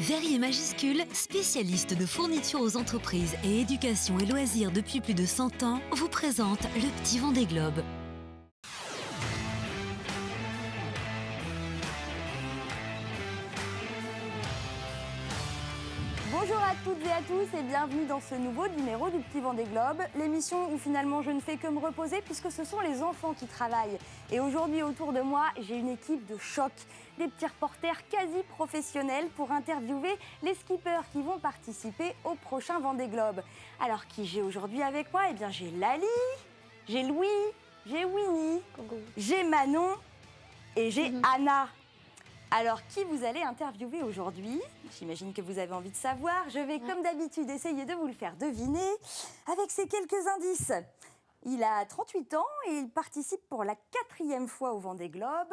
Verrier Majuscule, spécialiste de fourniture aux entreprises et éducation et loisirs depuis plus de 100 ans, vous présente le Petit Vendée Globe. Bonjour à toutes et à tous et bienvenue dans ce nouveau numéro du Petit Vendée Globe, l'émission où finalement je ne fais que me reposer puisque ce sont les enfants qui travaillent. Et aujourd'hui autour de moi, j'ai une équipe de choc, des petits reporters quasi professionnels pour interviewer les skippers qui vont participer au prochain Vendée Globe. Alors qui j'ai aujourd'hui avec moi? Eh bien j'ai Lali, j'ai Louis, j'ai Winnie, j'ai Manon et j'ai Anna. Alors, qui vous allez interviewer aujourd'hui? J'imagine que vous avez envie de savoir. Je vais, comme d'habitude, essayer de vous le faire deviner avec ces quelques indices. Il a 38 ans et il participe pour la 4e fois au Vendée Globe.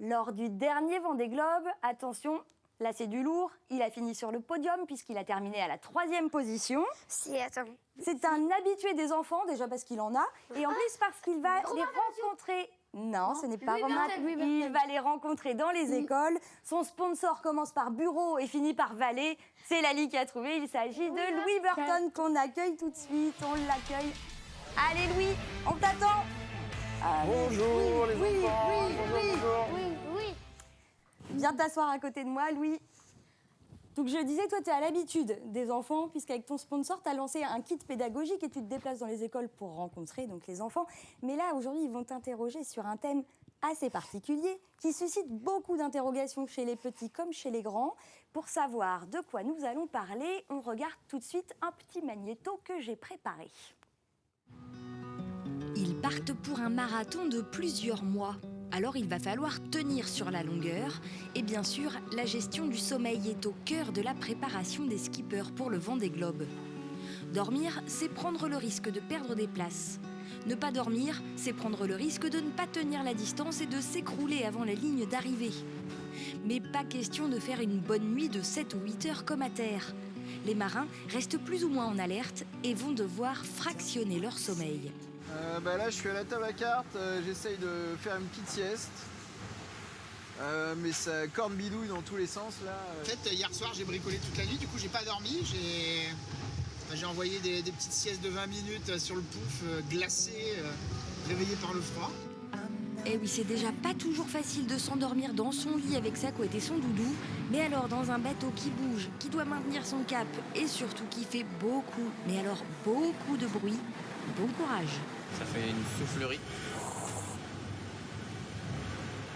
Lors du dernier Vendée Globe, attention, là c'est du lourd, il a fini sur le podium puisqu'il a terminé à la 3e position. C'est un habitué des enfants, déjà parce qu'il en a, et en plus parce qu'il va les rencontrer... Non, ce n'est pas Romain. Il va les rencontrer dans les écoles. Son sponsor commence par Bureau et finit par Valet. C'est Lali qui a trouvé. Il s'agit de Louis Burton qu'on accueille tout de suite. On l'accueille. Allez Louis, on t'attend. Bonjour les enfants. Bonjour. Viens t'asseoir à côté de moi, Louis. Donc je disais, toi, tu es à l'habitude des enfants, puisqu'avec ton sponsor, tu as lancé un kit pédagogique et tu te déplaces dans les écoles pour rencontrer donc, les enfants. Mais là, aujourd'hui, ils vont t'interroger sur un thème assez particulier qui suscite beaucoup d'interrogations chez les petits comme chez les grands. Pour savoir de quoi nous allons parler, on regarde tout de suite un petit magnéto que j'ai préparé. Ils partent pour un marathon de plusieurs mois. Alors il va falloir tenir sur la longueur. Et bien sûr, la gestion du sommeil est au cœur de la préparation des skippers pour le Vendée Globe. Dormir, c'est prendre le risque de perdre des places. Ne pas dormir, c'est prendre le risque de ne pas tenir la distance et de s'écrouler avant la ligne d'arrivée. Mais pas question de faire une bonne nuit de 7 ou 8 heures comme à terre. Les marins restent plus ou moins en alerte et vont devoir fractionner leur sommeil. Là, je suis à la table à cartes, j'essaye de faire une petite sieste. Mais ça corne bidouille dans tous les sens là. En fait, hier soir, j'ai bricolé toute la nuit, du coup, j'ai pas dormi. J'ai envoyé des petites siestes de 20 minutes sur le pouf, glacé, réveillé par le froid. Eh oui, c'est déjà pas toujours facile de s'endormir dans son lit avec sa couette et son doudou, mais alors dans un bateau qui bouge, qui doit maintenir son cap et surtout qui fait beaucoup, mais alors beaucoup de bruit, bon courage. Ça fait une soufflerie.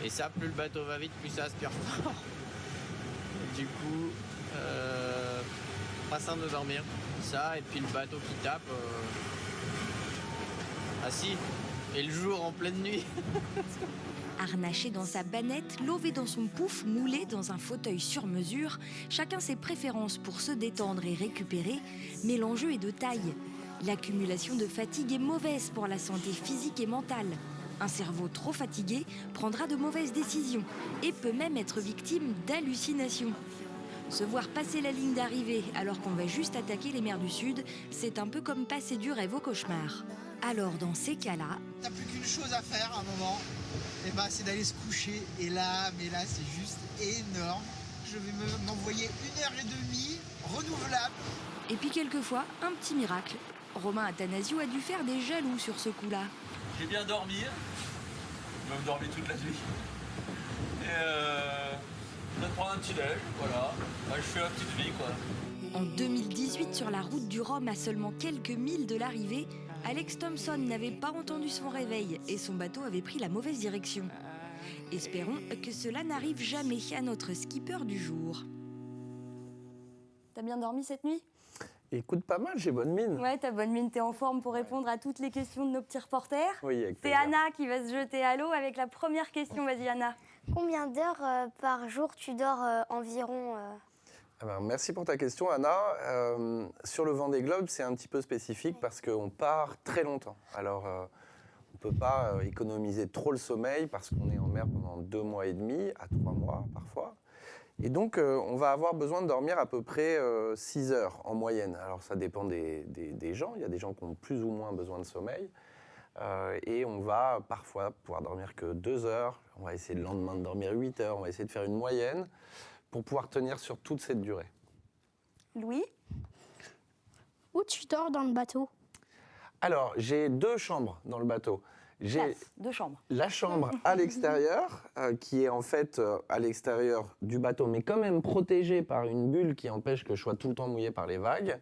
Et ça, plus le bateau va vite, plus ça aspire fort. Du coup, pas simple de dormir. Ça, et puis le bateau qui tape. Ah si, et le jour en pleine nuit. Harnaché dans sa bannette, lové dans son pouf, moulé dans un fauteuil sur mesure, chacun ses préférences pour se détendre et récupérer, mais l'enjeu est de taille. L'accumulation de fatigue est mauvaise pour la santé physique et mentale. Un cerveau trop fatigué prendra de mauvaises décisions et peut même être victime d'hallucinations. Se voir passer la ligne d'arrivée alors qu'on va juste attaquer les mers du Sud, c'est un peu comme passer du rêve au cauchemar. Alors dans ces cas-là... T'as plus qu'une chose à faire à un moment, et c'est d'aller se coucher. Et là, c'est juste énorme. Je vais m'envoyer 1h30 renouvelable. Et puis quelquefois, un petit miracle. Romain Athanasiou a dû faire des jaloux sur ce coup-là. J'ai bien dormi, j'ai même dormi toute la nuit. Et je vais prendre un petit déj, voilà. Je fais la petite vie, quoi. En 2018, sur la route du Rhum, à seulement quelques milles de l'arrivée, Alex Thompson n'avait pas entendu son réveil et son bateau avait pris la mauvaise direction. Espérons que cela n'arrive jamais à notre skipper du jour. T'as bien dormi cette nuit? Écoute, pas mal, j'ai bonne mine. Ouais, t'as bonne mine, t'es en forme pour répondre à toutes les questions de nos petits reporters. Oui, avec C'est plaisir. Anna qui va se jeter à l'eau avec la première question. Vas-y Anna. Combien d'heures par jour tu dors environ Merci pour ta question, Anna. Sur le Vendée Globe, c'est un petit peu spécifique parce qu'on part très longtemps. Alors, on ne peut pas économiser trop le sommeil parce qu'on est en mer pendant 2 mois et demi à 3 mois parfois. Et donc, on va avoir besoin de dormir à peu près 6 heures en moyenne. Alors, ça dépend des gens. Il y a des gens qui ont plus ou moins besoin de sommeil. Et on va parfois pouvoir dormir que 2 heures. On va essayer le lendemain de dormir 8 heures. On va essayer de faire une moyenne pour pouvoir tenir sur toute cette durée. Louis? Où tu dors dans le bateau? Alors, j'ai 2 chambres dans le bateau. J'ai Place, 2 chambres. la chambre à l'extérieur, qui est en fait à l'extérieur du bateau, mais quand même protégée par une bulle qui empêche que je sois tout le temps mouillé par les vagues.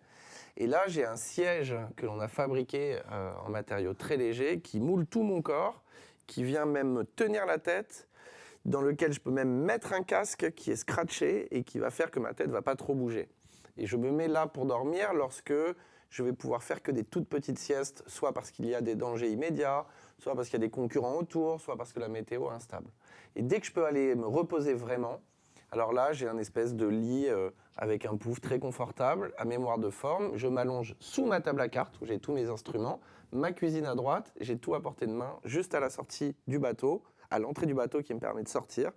Et là, j'ai un siège que l'on a fabriqué en matériaux très légers, qui moule tout mon corps, qui vient même me tenir la tête, dans lequel je peux même mettre un casque qui est scratché et qui va faire que ma tête ne va pas trop bouger. Et je me mets là pour dormir lorsque je vais pouvoir faire que des toutes petites siestes, soit parce qu'il y a des dangers immédiats, soit parce qu'il y a des concurrents autour, soit parce que la météo est instable. Et dès que je peux aller me reposer vraiment, alors là, j'ai un espèce de lit avec un pouf très confortable, à mémoire de forme. Je m'allonge sous ma table à cartes, où j'ai tous mes instruments, ma cuisine à droite, j'ai tout à portée de main, juste à la sortie du bateau, à l'entrée du bateau qui me permet de sortir.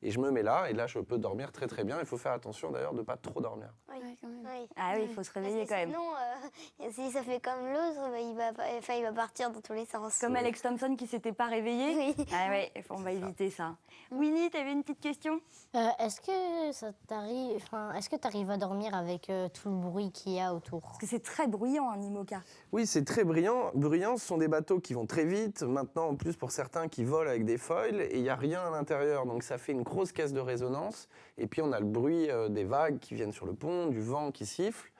Et je me mets là, et là, je peux dormir très très bien. Il faut faire attention d'ailleurs de ne pas trop dormir. Oui, quand même. Oui. Ah oui, il faut se réveiller quand même. Sinon, si ça fait comme l'autre, il va partir dans tous les sens. Comme Alex Thompson qui s'était pas réveillé. Oui. Ah ouais, on va éviter ça. Winnie, t'avais une petite question? Est-ce que ça t'arrive, est-ce que tu arrives à dormir avec tout le bruit qu'il y a autour? Parce que c'est très bruyant, un IMOCA. Oui, c'est très bruyant. Ce sont des bateaux qui vont très vite. Maintenant, en plus, pour certains qui volent avec des foils, et il n'y a rien à l'intérieur. Donc, ça fait une grosse caisse de résonance. Et puis, on a le bruit des vagues qui viennent sur le pont, du vent qui siffle.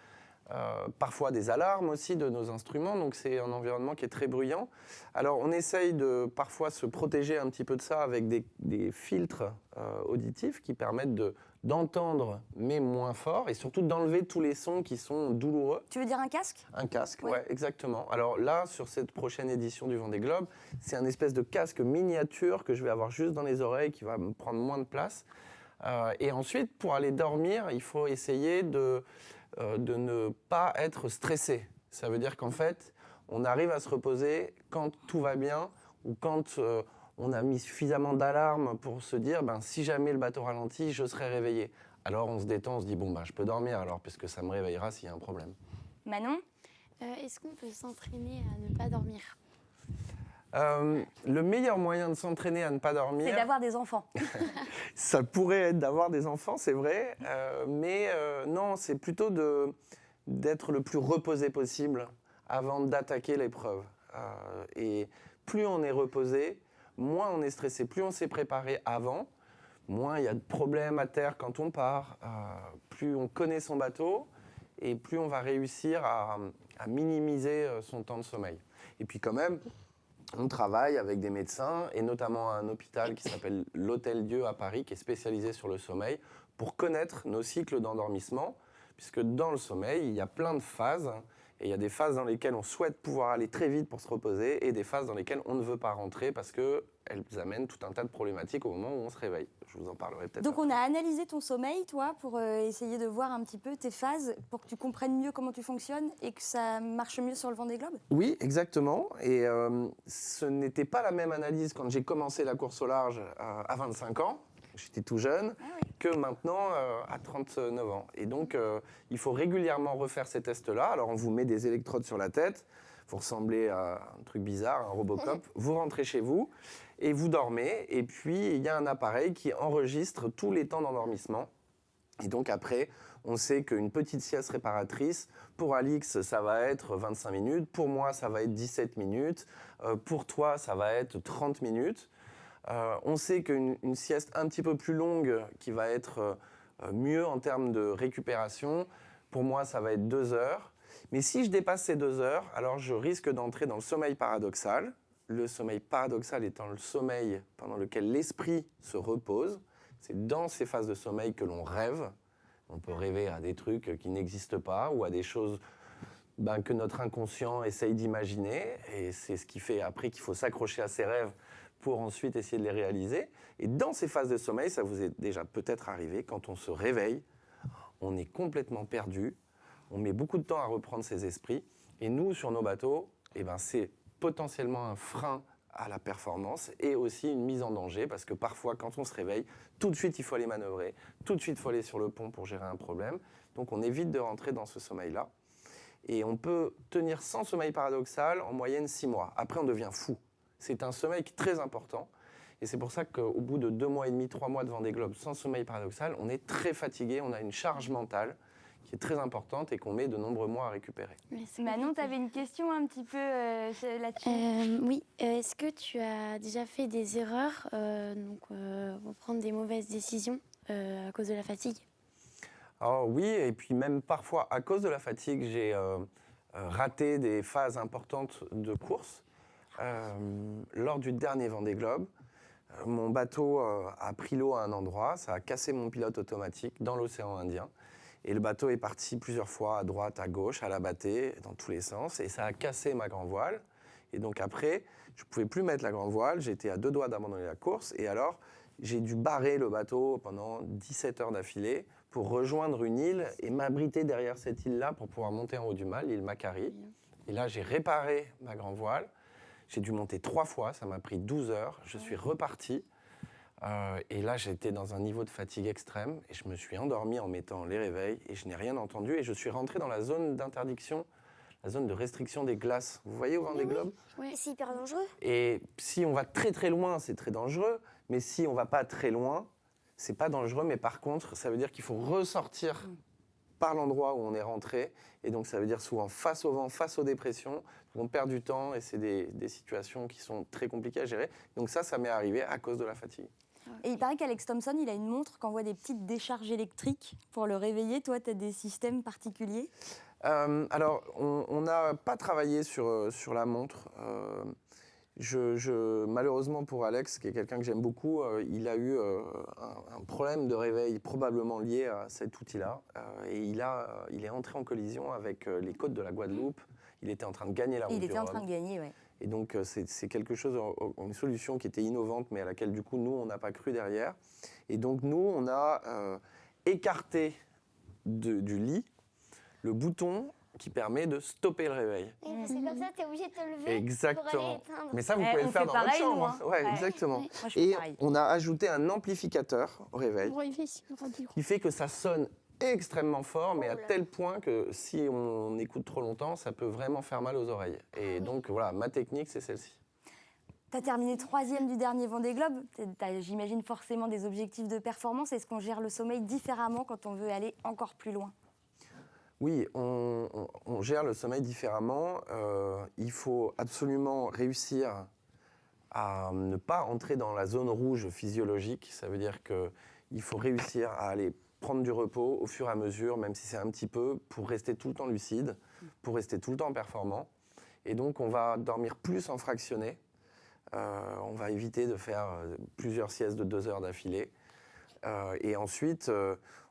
Parfois des alarmes aussi de nos instruments. Donc, c'est un environnement qui est très bruyant. Alors, on essaye de parfois se protéger un petit peu de ça avec des filtres auditifs qui permettent d'entendre, mais moins fort, et surtout d'enlever tous les sons qui sont douloureux. Tu veux dire un casque? Un casque, Oui. ouais, exactement. Alors là, sur cette prochaine édition du Vendée Globe, c'est un espèce de casque miniature que je vais avoir juste dans les oreilles, qui va me prendre moins de place. Et ensuite, pour aller dormir, il faut essayer de ne pas être stressé. Ça veut dire qu'en fait, on arrive à se reposer quand tout va bien, ou quand on a mis suffisamment d'alarmes pour se dire, si jamais le bateau ralentit, je serai réveillé. Alors on se détend, on se dit, je peux dormir alors, puisque ça me réveillera s'il y a un problème. Manon? Est-ce qu'on peut s'entraîner à ne pas dormir? Le meilleur moyen de s'entraîner à ne pas dormir... C'est d'avoir des enfants. Ça pourrait être d'avoir des enfants, c'est vrai, mais non, c'est plutôt d'être le plus reposé possible avant d'attaquer l'épreuve. Et plus on est reposé, moins on est stressé, plus on s'est préparé avant, moins il y a de problèmes à terre quand on part, plus on connaît son bateau et plus on va réussir à minimiser son temps de sommeil. Et puis quand même, on travaille avec des médecins et notamment un hôpital qui s'appelle l'Hôtel-Dieu à Paris, qui est spécialisé sur le sommeil, pour connaître nos cycles d'endormissement, puisque dans le sommeil, il y a plein de phases. Et il y a des phases dans lesquelles on souhaite pouvoir aller très vite pour se reposer et des phases dans lesquelles on ne veut pas rentrer parce qu'elles amènent tout un tas de problématiques au moment où on se réveille. Je vous en parlerai peut-être. Donc on a analysé ton sommeil, toi, pour essayer de voir un petit peu tes phases, pour que tu comprennes mieux comment tu fonctionnes et que ça marche mieux sur le Vendée Globe? Oui, exactement. Et ce n'était pas la même analyse quand j'ai commencé la course au large à 25 ans. J'étais tout jeune, que maintenant à 39 ans. Et donc, il faut régulièrement refaire ces tests-là. Alors, on vous met des électrodes sur la tête, vous ressemblez à un truc bizarre, un Robocop. Vous rentrez chez vous et vous dormez. Et puis, il y a un appareil qui enregistre tous les temps d'endormissement. Et donc, après, on sait qu'une petite sieste réparatrice, pour Alix, ça va être 25 minutes. Pour moi, ça va être 17 minutes. Pour toi, ça va être 30 minutes. On sait qu'une sieste un petit peu plus longue, qui va être mieux en termes de récupération, pour moi, ça va être 2 heures. Mais si je dépasse ces 2 heures, alors je risque d'entrer dans le sommeil paradoxal. Le sommeil paradoxal étant le sommeil pendant lequel l'esprit se repose. C'est dans ces phases de sommeil que l'on rêve. On peut rêver à des trucs qui n'existent pas ou à des choses que notre inconscient essaye d'imaginer. Et c'est ce qui fait après qu'il faut s'accrocher à ses rêves pour ensuite essayer de les réaliser. Et dans ces phases de sommeil, ça vous est déjà peut-être arrivé, quand on se réveille, on est complètement perdu, on met beaucoup de temps à reprendre ses esprits, et nous, sur nos bateaux, c'est potentiellement un frein à la performance et aussi une mise en danger, parce que parfois, quand on se réveille, tout de suite, il faut aller manœuvrer, tout de suite, il faut aller sur le pont pour gérer un problème. Donc, on évite de rentrer dans ce sommeil-là. Et on peut tenir sans sommeil paradoxal en moyenne 6 mois. Après, on devient fou. C'est un sommeil qui est très important. Et c'est pour ça qu'au bout de 2 mois et demi, 3 mois de Vendée Globe sans sommeil paradoxal, on est très fatigué, on a une charge mentale qui est très importante et qu'on met de nombreux mois à récupérer. Manon, tu avais une question un petit peu là-dessus? Oui, est-ce que tu as déjà fait des erreurs, pour prendre des mauvaises décisions à cause de la fatigue? Alors oui, et puis même parfois, à cause de la fatigue, j'ai raté des phases importantes de course. Lors du dernier Vendée Globe, mon bateau a pris l'eau à un endroit, ça a cassé mon pilote automatique dans l'océan Indien. Et le bateau est parti plusieurs fois à droite, à gauche, à la bâtée, dans tous les sens. Et ça a cassé ma grand voile. Et donc après, je ne pouvais plus mettre la grand voile. J'étais à 2 doigts d'abandonner la course. Et alors, j'ai dû barrer le bateau pendant 17 heures d'affilée pour rejoindre une île et m'abriter derrière cette île-là pour pouvoir monter en haut du Mal, l'île Macquarie. Et là, j'ai réparé ma grand voile. J'ai dû monter 3 fois. Ça m'a pris 12 heures. Je suis reparti. Et là, j'étais dans un niveau de fatigue extrême et je me suis endormi en mettant les réveils et je n'ai rien entendu et je suis rentré dans la zone d'interdiction, la zone de restriction des glaces. Vous voyez au Vendée Globe ? Oui. C'est hyper dangereux. Et si on va très très loin, c'est très dangereux, mais si on va pas très loin, c'est pas dangereux, mais par contre, ça veut dire qu'il faut ressortir par l'endroit où on est rentré et donc ça veut dire souvent face au vent, face aux dépressions, on perd du temps et c'est des situations qui sont très compliquées à gérer. Donc ça m'est arrivé à cause de la fatigue. Et il paraît qu'Alex Thompson, il a une montre qui envoie des petites décharges électriques pour le réveiller. Toi, tu as des systèmes particuliers? Alors, on n'a pas travaillé sur la montre. Malheureusement pour Alex, qui est quelqu'un que j'aime beaucoup, il a eu un problème de réveil probablement lié à cet outil-là. Et il est entré en collision avec les côtes de la Guadeloupe. Il était en train de gagner la route du Rhum. Il était en train de gagner, oui. Et donc, c'est quelque chose, une solution qui était innovante, mais à laquelle, du coup, nous, on n'a pas cru derrière. Et donc, nous, on a écarté du lit le bouton qui permet de stopper le réveil. Oui, parce que comme ça, tu es obligé de te lever Exactement. pour aller éteindre. Mais ça, vous pouvez le faire dans votre chambre. Nous, hein. Ouais, exactement. Moi, je fais Et pareil. on a ajouté un amplificateur au réveil Radio. qui fait que ça sonne extrêmement fort, mais à tel point que si on écoute trop longtemps, ça peut vraiment faire mal aux oreilles. Et donc, voilà, ma technique, c'est celle-ci. Tu as terminé 3e du dernier Vendée Globe. J'imagine forcément des objectifs de performance. Est-ce qu'on gère le sommeil différemment quand on veut aller encore plus loin? Oui, on gère le sommeil différemment. Il faut absolument réussir à ne pas entrer dans la zone rouge physiologique. Ça veut dire qu'il faut réussir à aller prendre du repos au fur et à mesure, même si c'est un petit peu, pour rester tout le temps lucide, pour rester tout le temps performant. Et donc, on va dormir plus en fractionné. On va éviter de faire plusieurs siestes de 2 heures d'affilée. Et ensuite,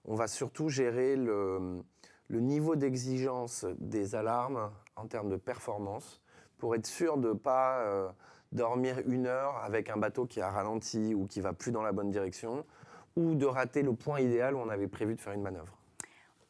on va surtout gérer le niveau d'exigence des alarmes en termes de performance pour être sûr de ne pas dormir 1 heure avec un bateau qui a ralenti ou qui ne va plus dans la bonne direction, ou de rater le point idéal où on avait prévu de faire une manœuvre.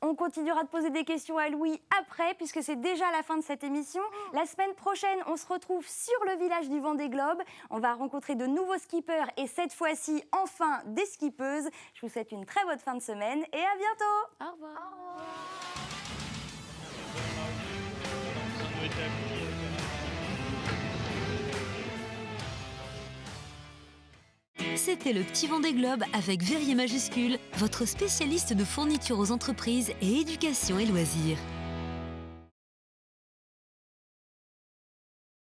On continuera de poser des questions à Louis après, puisque c'est déjà la fin de cette émission. La semaine prochaine, on se retrouve sur le village du Vendée Globe. On va rencontrer de nouveaux skippers et cette fois-ci, enfin, des skippeuses. Je vous souhaite une très bonne fin de semaine et à bientôt. Au revoir. Au revoir. C'était le Petit Vendée Globe avec Verrier majuscule, votre spécialiste de fourniture aux entreprises et éducation et loisirs.